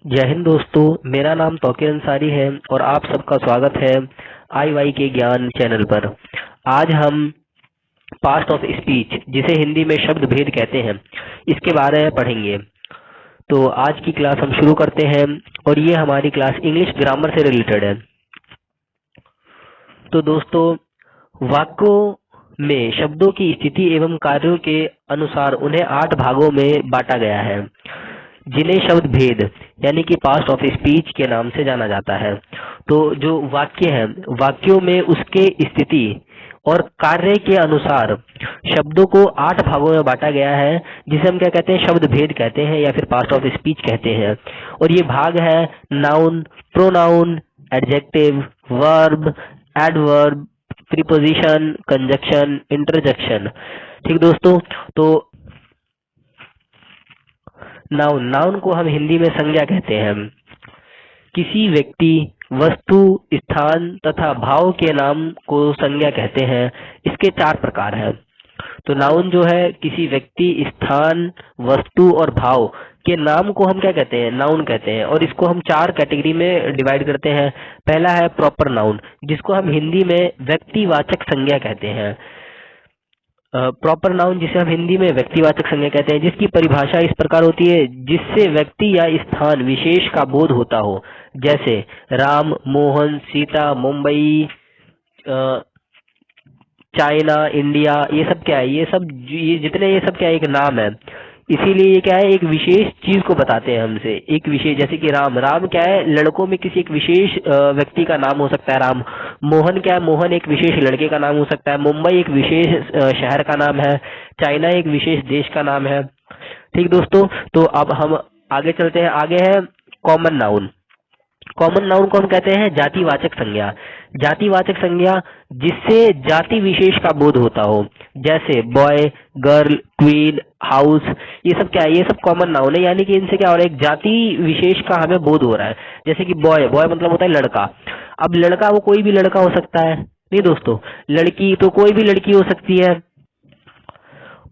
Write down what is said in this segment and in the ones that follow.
जय हिंद दोस्तों। मेरा नाम तौकीर अंसारी है और आप सबका स्वागत है आई वाई के ज्ञान चैनल पर। आज हम पास्ट ऑफ स्पीच, जिसे हिंदी में शब्द भेद कहते हैं, इसके बारे में पढ़ेंगे। तो आज की क्लास हम शुरू करते हैं और ये हमारी क्लास इंग्लिश ग्रामर से रिलेटेड है। तो दोस्तों, वाक्यों में शब्दों की स्थिति एवं कार्यों के अनुसार उन्हें 8 भागों में बांटा गया है, जिन्हें शब्द भेद यानी कि पास्ट ऑफ स्पीच के नाम से जाना जाता है। तो जो वाक्य है, वाक्यों में उसके स्थिति और कार्य के अनुसार शब्दों को 8 भागों में बांटा गया है, जिसे हम क्या कहते हैं, शब्द भेद कहते हैं या फिर पास्ट ऑफ स्पीच कहते हैं। और ये भाग है noun, pronoun, adjective, verb, adverb, preposition, conjunction, interjection. ठीक दोस्तों। तो नाउन, नाउन को हम हिंदी में संज्ञा कहते हैं। किसी व्यक्ति, वस्तु, स्थान तथा भाव के नाम को संज्ञा कहते हैं। इसके 4 प्रकार हैं। तो नाउन जो है, किसी व्यक्ति, स्थान, वस्तु और भाव के नाम को हम क्या कहते हैं, नाउन कहते हैं। और इसको हम 4 कैटेगरी में डिवाइड करते हैं। पहला है प्रॉपर नाउन, जिसको हम हिंदी में व्यक्तिवाचक संज्ञा कहते हैं। प्रॉपर नाउन, जिसे हम हिंदी में व्यक्तिवाचक संज्ञा कहते हैं, जिसकी परिभाषा इस प्रकार होती है, जिससे व्यक्ति या स्थान विशेष का बोध होता हो। जैसे राम, मोहन, सीता, मुंबई, चाइना, इंडिया। ये सब क्या है, ये जितने ये सब क्या है, एक नाम है। इसीलिए ये क्या है, एक विशेष चीज को बताते हैं हमसे, एक विशेष। जैसे कि राम, राम क्या है, लड़कों में किसी एक विशेष व्यक्ति का नाम हो सकता है राम। मोहन क्या है, मोहन एक विशेष लड़के का नाम हो सकता है। मुंबई एक विशेष शहर का नाम है। चाइना एक विशेष देश का नाम है। ठीक दोस्तों। तो अब हम आगे चलते हैं। आगे है कॉमन नाउन। कॉमन नाउन को हम कहते हैं जातिवाचक संज्ञा। जातिवाचक संज्ञा, जिससे जाति विशेष का बोध होता हो। जैसे बॉय, गर्ल, क्वीन, हाउस। ये सब क्या है, ये सब कॉमन नाउन है, यानी कि इनसे क्या हो रहा है, एक जाति विशेष का हमें बोध हो रहा है। जैसे कि बॉय, बॉय मतलब होता है लड़का। अब लड़का वो कोई भी लड़का हो सकता है, नहीं दोस्तों। लड़की तो कोई भी लड़की हो सकती है।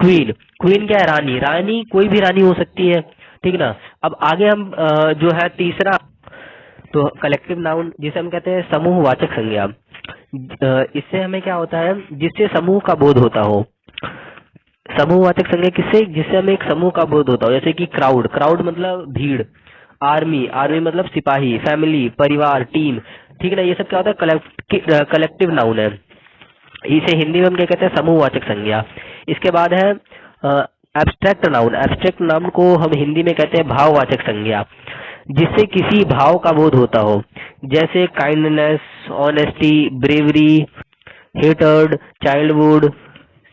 क्वीन, क्वीन क्या है, रानी, रानी कोई भी रानी हो सकती है। ठीक ना। अब आगे हम जो है तीसरा, तो कलेक्टिव नाउन, जिसे हम कहते हैं समूहवाचक संज्ञा। इससे हमें क्या होता है, जिससे समूह का बोध होता हो। समूहवाचक संज्ञा किससे, जिससे हमें एक समूह का बोध होता हो। जैसे कि क्राउड, क्राउड मतलब भीड़। आर्मी, आर्मी मतलब सिपाही। फैमिली, परिवार, टीम। ठीक है ना। ये सब क्या होता है, कलेक्टिव नाउन है। इसे हिंदी में हम क्या कहते हैं, समूहवाचक संज्ञा। इसके बाद है एब्स्ट्रैक्ट नाउन। एब्स्ट्रैक्ट नाउन को हम हिंदी में कहते हैं भाववाचक संज्ञा, जिससे किसी भाव का बोध होता हो। जैसे kindness, honesty, bravery, hatred, childhood,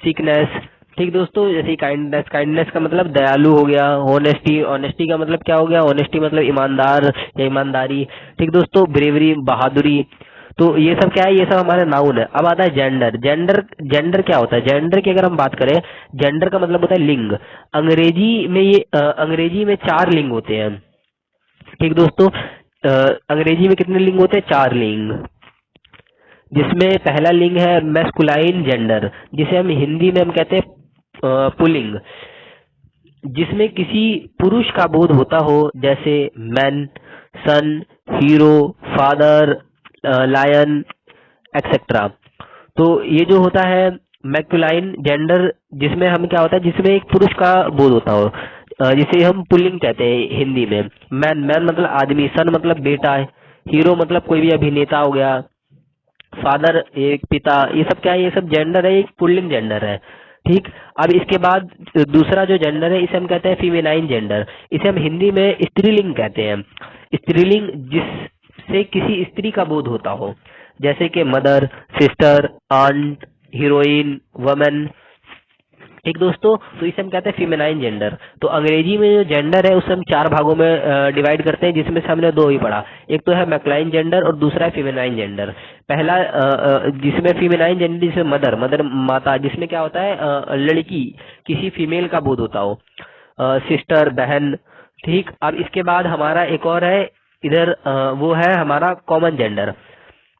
sickness. ठीक दोस्तों। जैसे काइंडनेस, काइंडनेस का मतलब दयालु हो गया। ऑनेस्टी, ऑनेस्टी का मतलब क्या हो गया, ऑनेस्टी मतलब ईमानदार या ईमानदारी। ठीक दोस्तों। ब्रेवरी, बहादुरी। तो ये सब क्या है, ये सब हमारे नाउन है। अब आता है जेंडर। जेंडर, जेंडर क्या होता है, जेंडर की अगर हम बात करें, जेंडर का मतलब होता है लिंग। अंग्रेजी में 4 लिंग होते हैं। ठीक दोस्तों। अंग्रेजी में कितने लिंग होते हैं, 4 लिंग। जिसमें पहला लिंग है मैस्कुलाइन जेंडर, जिसे हम हिंदी में हम कहते हैं पुल्लिंग, जिसमें किसी पुरुष का बोध होता हो। जैसे मैन, सन, हीरो, फादर, लायन, एक्सेट्रा। तो ये जो होता है मैस्कुलाइन जेंडर, जिसमें हम क्या होता है, जिसमें एक पुरुष का बोध होता हो, जिसे हम पुल्लिंग कहते हैं हिंदी में। मैन, मैन मतलब आदमी। सन मतलब बेटा है। हीरो मतलब कोई भी अभिनेता हो गया। फादर एक पिता। ये सब क्या है, ये सब जेंडर है, एक पुल्लिंग जेंडर है। ठीक। अब इसके बाद दूसरा जो जेंडर है, इसे हम कहते हैं फीमेनाइन जेंडर। इसे हम हिंदी में स्त्रीलिंग कहते हैं। स्त्रीलिंग, जिससे किसी स्त्री का बोध होता हो। जैसे कि mother, sister, aunt, heroine, women. ठीक दोस्तों। तो इसे हम कहते हैं फीमेनाइन जेंडर। तो अंग्रेजी में जो जेंडर है, उसे हम 4 भागों में डिवाइड करते हैं, जिसमें से हमने 2 ही पढ़ा। एक तो है मैस्कुलाइन जेंडर और दूसरा है फीमेनाइन जेंडर। पहला जिसमें फीमेनाइन जेंडर, जिसमें मदर, मदर माता, जिसमें क्या होता है, लड़की, किसी फीमेल का बोध होता हो। सिस्टर बहन। ठीक। अब इसके बाद हमारा एक और है इधर, वो है हमारा कॉमन जेंडर।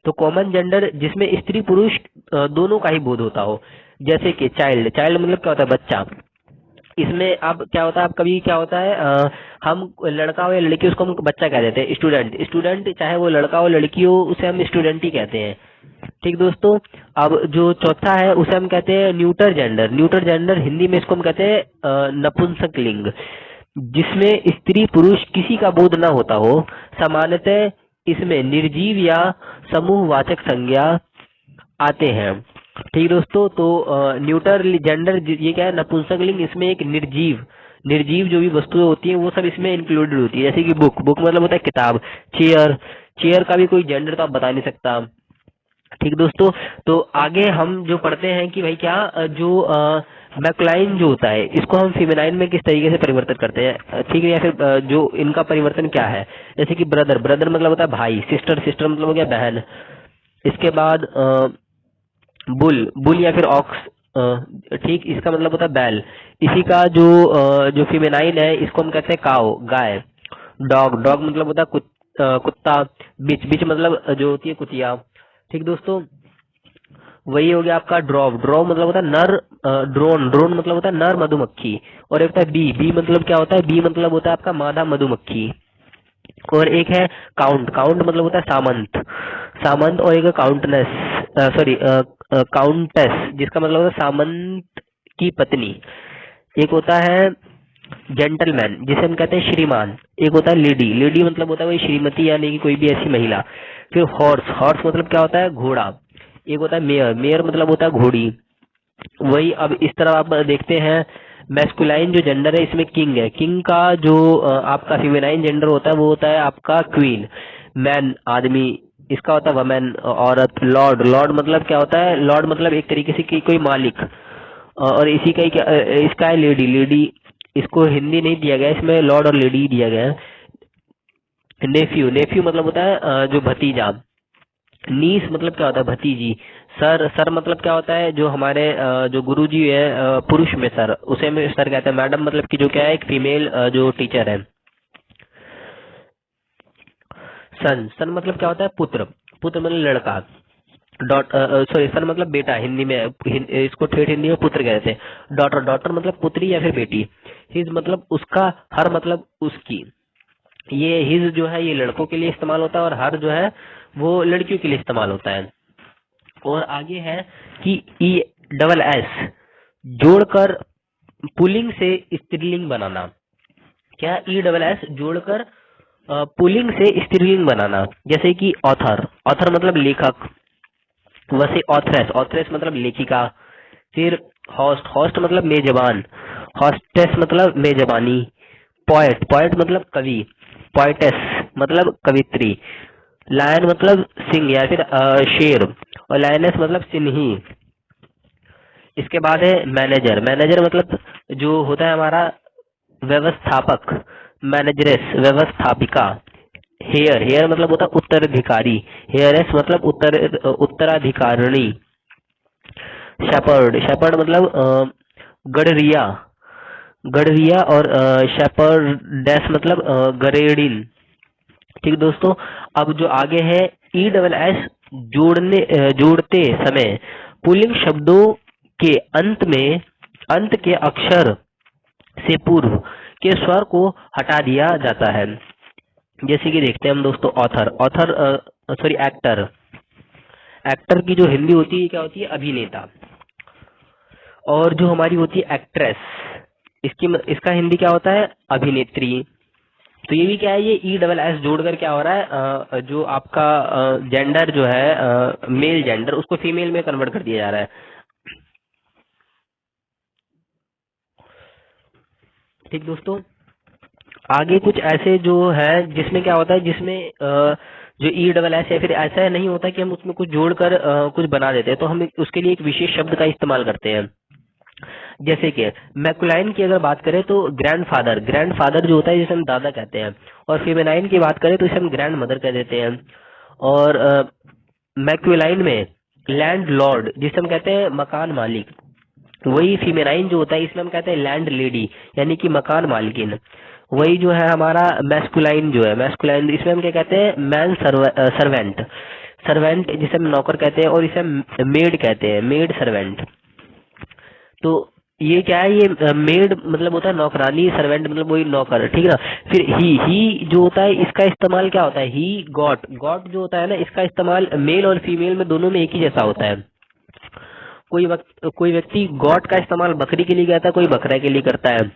तो कॉमन जेंडर, जिसमें स्त्री पुरुष दोनों का ही बोध होता हो। जैसे कि चाइल्ड, चाइल्ड मतलब क्या होता है, बच्चा। इसमें अब क्या होता है, अब कभी क्या होता है, हम लड़का हो या लड़की उसको हम बच्चा कह देते हैं, स्टूडेंट। स्टूडेंट चाहे वो लड़का हो लड़की हो उसे हम स्टूडेंट ही कहते हैं। ठीक दोस्तों, अब जो चौथा है उसे हम कहते हैं neuter gender. Neuter gender Hindi में इसको हम कहते हैं नपुंसक लिंग, जिसमें स्त्री पुरुष किसी का बोध न होता हो। सामान्यतः इसमें निर्जीव या समूहवाचक संज्ञा आते हैं। ठीक दोस्तों, तो न्यूटर जेंडर ये क्या है, नपुंसक लिंग, इसमें एक निर्जीव निर्जीव जो भी वस्तुएं होती हैं वो सब इसमें इंक्लूडेड होती है। जैसे कि बुक, बुक मतलब होता है किताब। चेयर, चेयर का भी कोई जेंडर तो आप बता नहीं सकता। ठीक दोस्तों, तो आगे हम जो पढ़ते हैं कि भाई क्या जो मैकुलाइन जो होता है इसको हम फेमिनाइन में किस तरीके से परिवर्तित करते हैं, ठीक है, या फिर जो इनका परिवर्तन क्या है। जैसे कि ब्रदर, ब्रदर मतलब होता है भाई। सिस्टर, सिस्टर मतलब हो गया बहन। इसके बाद बुल, बुल या फिर ऑक्स, ठीक, इसका मतलब होता है बैल। इसी का जो फेमिनाइन है इसको हम कहते हैं काऊ, गाय। डॉग, डॉग मतलब होता है कुत्ता। बिच, बिच मतलब जो होती है कुतिया। ठीक दोस्तों, वही हो गया आपका ड्रॉव, ड्रॉव मतलब होता है नर। ड्रोन, ड्रोन मतलब होता है नर मधुमक्खी। और एक होता है बी, बी मतलब क्या होता है, बी मतलब होता है आपका मादा मधुमक्खी। और एक है काउंट, काउंट मतलब होता है सामंत, सामंत। और एक है काउंटनेस, सॉरी काउंटेस, जिसका मतलब होता है सामंत की पत्नी। एक होता है जेंटलमैन, जिसे हम कहते हैं श्रीमान। एक होता है लेडी, लेडी मतलब होता है वही श्रीमती यानी कि कोई भी ऐसी महिला। फिर हॉर्स, हॉर्स मतलब क्या होता है, घोड़ा। एक होता है मेयर, मेयर मतलब होता है घोड़ी। वही अब इस तरह आप देखते हैं मैस्कुलाइन जो जेंडर है इसमें किंग है। किंग का जो आपका फेमिनाइन जेंडर होता है वो होता है आपका क्वीन। मैन आदमी, इसका होता है वमेन औरत। लॉर्ड, लॉर्ड मतलब क्या होता है, लॉर्ड मतलब एक तरीके से कोई मालिक। और इसी का ही इसका है लेडी, लेडी इसको हिंदी नहीं दिया गया, इसमें लॉर्ड और लेडी दिया गया है। नेफ्यू, नेफ्यू मतलब होता है जो भतीजा। नीस मतलब क्या होता है, भतीजी। सर, सर मतलब क्या होता है, जो हमारे जो गुरुजी है पुरुष में सर, उसे हम सर कहते हैं। मैडम मतलब कि जो क्या है एक फीमेल जो टीचर है। सन, सन मतलब क्या होता है, पुत्र, पुत्र मतलब लड़का। डॉट, सॉरी, सन मतलब बेटा हिंदी में, इसको ठेठ हिंदी में पुत्र कहते हैं। डॉटर, डॉटर मतलब पुत्री या फिर बेटी। हिज मतलब उसका, हर मतलब उसकी। ये हिज जो है ये लड़कों के लिए इस्तेमाल होता है और हर जो है वो लड़कियों के लिए इस्तेमाल होता है। और आगे है कि ई डबल एस जोड़कर पुल्लिंग से स्त्रीलिंग बनाना। क्या, ई डबल एस जोड़कर पुल्लिंग से स्त्रीलिंग बनाना। जैसे कि ऑथर, ऑथर मतलब लेखक। वैसे ऑथरेस, ऑथरेस मतलब लेखिका। फिर होस्ट, होस्ट मतलब मेजबान। हॉस्टेस मतलब मेजबानी। पोएट, पोएट मतलब कवि। पोएटेस मतलब कवित्री। लायन मतलब सिंह या फिर शेर। और लायनेस मतलब सिंही। इसके बाद है मैनेजर, मैनेजर मतलब जो होता है हमारा व्यवस्थापक। मैनेजरेस व्यवस्थापिका। हेयर, हेयर मतलब होता है उत्तराधिकारी। हेयरेस मतलब उत्तराधिकारिणी। शेपर्ड, शेपर्ड मतलब गडरिया, गडरिया। और शेपर्डेस मतलब गरेड़िन। ठीक दोस्तों, अब जो आगे है ई डबल एस जोड़ते समय पुल्लिंग शब्दों के अंत के अक्षर से पूर्व के स्वर को हटा दिया जाता है। जैसे कि देखते हैं हम दोस्तों author, author sorry actor, actor की जो हिंदी होती है क्या होती है, अभिनेता। और जो हमारी होती है एक्ट्रेस, इसका हिंदी क्या होता है, अभिनेत्री। तो ये भी क्या है, ये ई डबल एस जोड़कर क्या हो रहा है, जो आपका जेंडर जो है मेल जेंडर उसको फीमेल में कन्वर्ट कर दिया जा रहा है। ठीक दोस्तों, आगे कुछ ऐसे जो है जिसमें क्या होता है, जिसमें जो ई डबल एस है फिर ऐसा नहीं होता कि हम उसमें कुछ जोड़कर कुछ बना देते हैं, तो हम उसके लिए एक विशेष शब्द का इस्तेमाल करते हैं। जैसे कि मैकुलाइन की अगर बात करें तो ग्रैंडफादर, ग्रैंडफादर जो होता है जिसे हम दादा कहते हैं। और फेमिनाइन की बात करें तो इसे हम ग्रैंड मदर कह देते हैं। और मैकुलाइन में लैंड लॉर्ड जिसे हम कहते हैं मकान मालिक। वही फीमेनाइन जो होता है इसमें हम कहते हैं लैंड लेडी यानी कि मकान मालकिन। वही जो है हमारा मैस्कुलाइन जो है, मैस्कुलाइन इसमें हम क्या कहते हैं, मैन सर्वेंट, सर्वेंट जिसे हम नौकर कहते हैं। और इसे हम मेड कहते हैं, मेड सर्वेंट। तो ये क्या है, ये मेड मतलब होता है नौकरानी, सर्वेंट मतलब वही नौकर, ठीक है ना। फिर ही जो होता है इसका इस्तेमाल क्या होता है, ही गॉट, गॉट जो होता है ना इसका इस्तेमाल मेल और फीमेल में दोनों में एक ही जैसा होता है। कोई व्यक्ति गॉट का इस्तेमाल बकरी के लिए करता है, कोई बकरा के लिए करता है।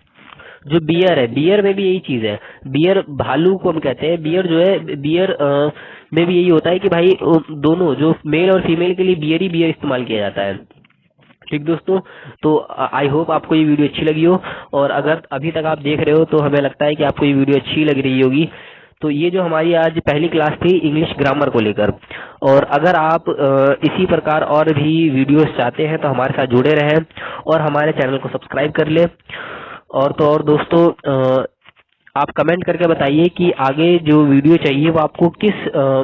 जो बियर है, बियर में भी यही चीज है, बियर भालू को हम कहते हैं, बियर जो है बियर में भी यही होता है कि भाई दोनों जो मेल और फीमेल के लिए बियर ही बियर इस्तेमाल किया जाता है। ठीक दोस्तों, तो आई होप आपको ये वीडियो अच्छी लगी हो, और अगर अभी तक आप देख रहे हो तो हमें लगता है कि आपको ये वीडियो अच्छी लग रही होगी। तो ये जो हमारी आज पहली क्लास थी इंग्लिश ग्रामर को लेकर, और अगर आप इसी प्रकार और भी वीडियोस चाहते हैं तो हमारे साथ जुड़े रहें और हमारे चैनल को सब्सक्राइब कर ले। और तो और दोस्तों, आप कमेंट करके बताइए कि आगे जो वीडियो चाहिए वो आपको किस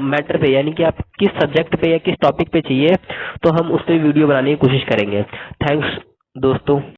मैटर पे, यानी कि आप किस सब्जेक्ट पे या किस टॉपिक पे चाहिए, तो हम उस पर वीडियो बनाने की कोशिश करेंगे। थैंक्स दोस्तों।